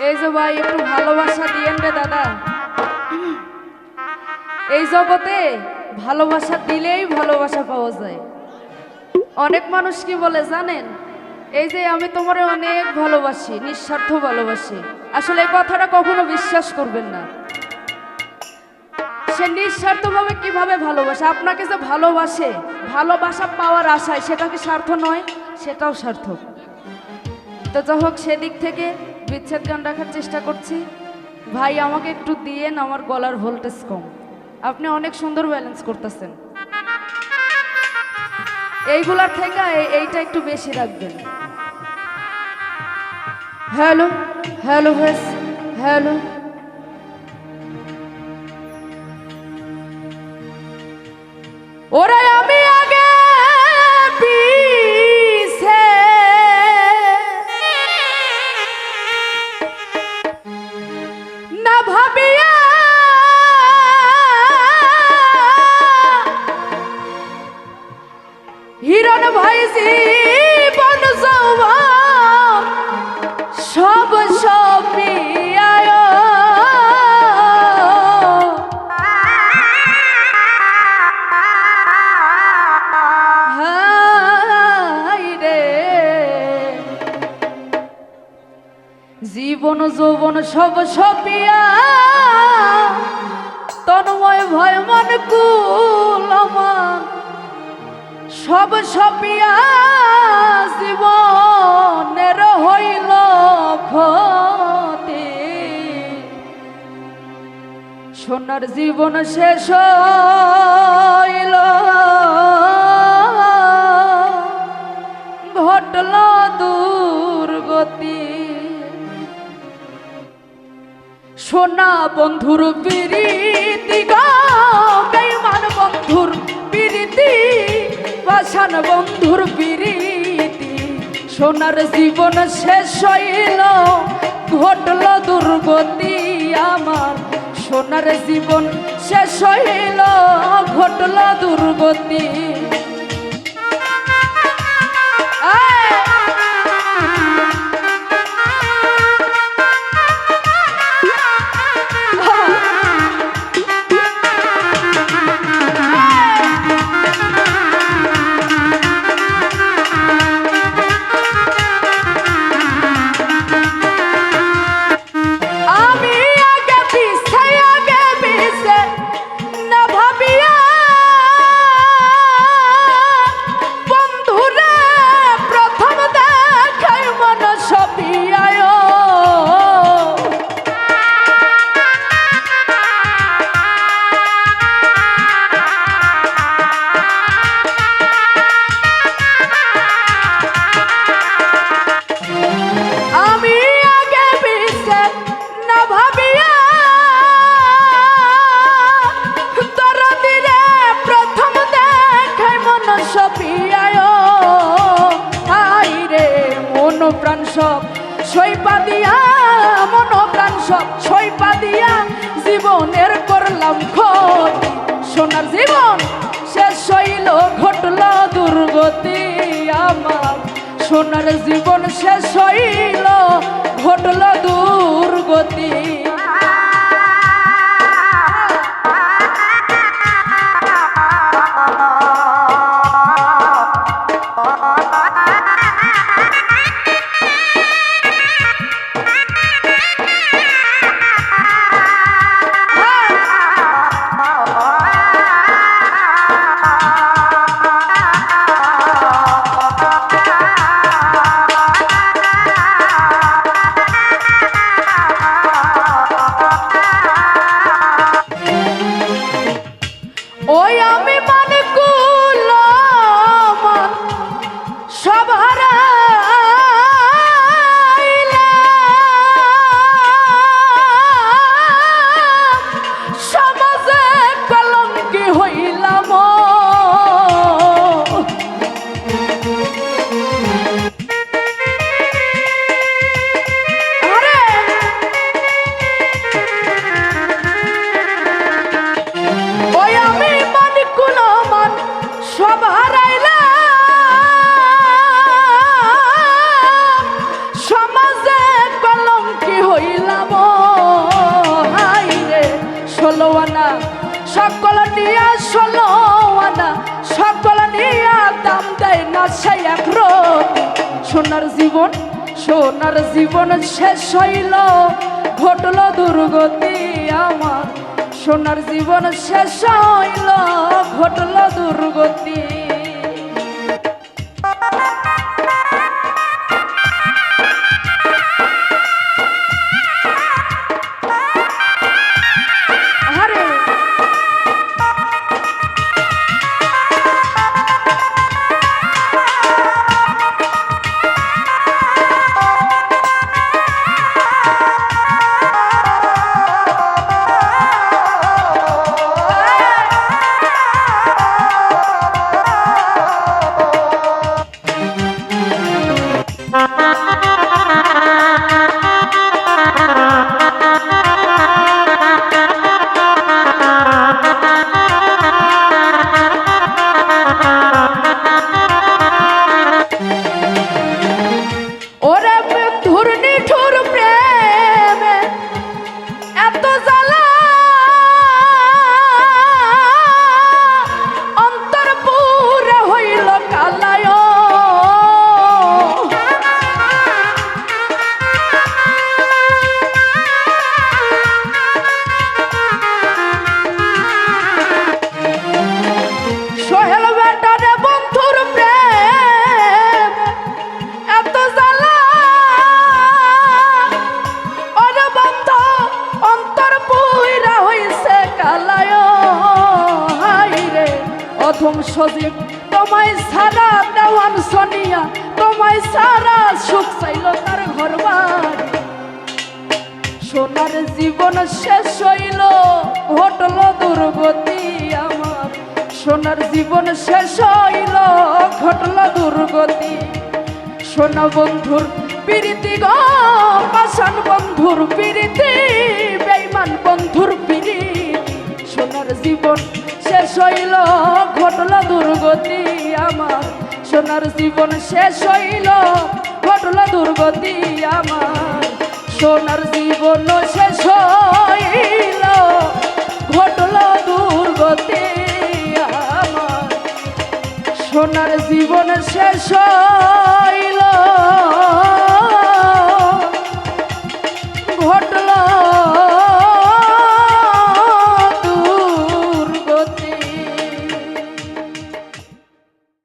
এই যে ভাই একটু ভালোবাসা দিয়েন রে দাদা। এই জগতে ভালোবাসা দিলেই ভালোবাসা পাওয়া যায়। অনেক মানুষ কি বলে জানেন, এই যে আমি তোমারে অনেক ভালোবাসি, নিঃস্বার্থ ভালোবাসি। আসলে এই কথাটা কখনো বিশ্বাস করবেন না। সে নিঃস্বার্থভাবে কিভাবে ভালোবাসে? আপনাকে যে ভালোবাসে, ভালোবাসা পাওয়ার আশায়, সেটা কি স্বার্থ নয়? সেটাও সার্থক। তো যাই হোক, সেদিক থেকে বিচ্ছেদ গান রাখার চেষ্টা করছি। ভাই আমাকে একটু দিয়েন, আমার গলার ভোল্টেজ কম। আপনি অনেক সুন্দর ব্যালেন্স করতেছেন, এইগুলার থেকে এইটা একটু বেশি রাখবেন। Hello hello voice, hello. ওরে আমি আগে পিছে না ভাবিয়া হিরণ ভাই জীবন যৌবন সব সপিয়ায় জীবন যৌবন সব সপিয়া তন্ময় ভয় মন কুলমান সব সপিয়া জীবনের হইল ক্ষতি। সোনার জীবন শেষ হইল, ঘটল দুর্গতি। সোনা বন্ধুর প্রীতি গো, বেঈমান বন্ধুর প্রীতি, পাষাণ বন্ধুর প্রীতি। সোনার জীবন শেষ হইল, ঘটল দুর্গতি আমার। সোনার জীবন শেষ হইল, ঘটল দুর্গতি। প্রাণ সব সইপা দিয়া, মন প্রাণ সব সইপা দিয়া জীবনের করলাম ক্ষতি। সোনার জীবন শেষ হইল, ঘটল দুর্গতি আমার। সোনার জীবন শেষ হইল, ঘটল দুর্গতি। সোনার জীবন শেষ হইল, ঘটল দুর্গতি আমার। সোনার জীবন শেষ হইল, ঘটল দুর্গতি। সজীব তোমায় সারা দেওয়ান সোনিয়া, তোমায় সারা সুখ চাইল তার ঘর বাড়ি। সোনার জীবন শেষ হইল, ঘটল দুর্গতি আমার। সোনার জীবন শেষ হইল, ঘটল দুর্গতি। সোনা বন্ধুর প্রীতি গো, পাষাণ বন্ধুর প্রীতি, বেঈমান বন্ধুর প্রীতি। সোনার জীবন শেষ হইল, ঘটল দুর্গতি আমার। সোনার জীবন শেষ হইল, ঘটল দুর্গতি আমার। সোনার জীবন শেষ হইল, ঘটল দুর্গতি আমার। সোনার জীবন শেষ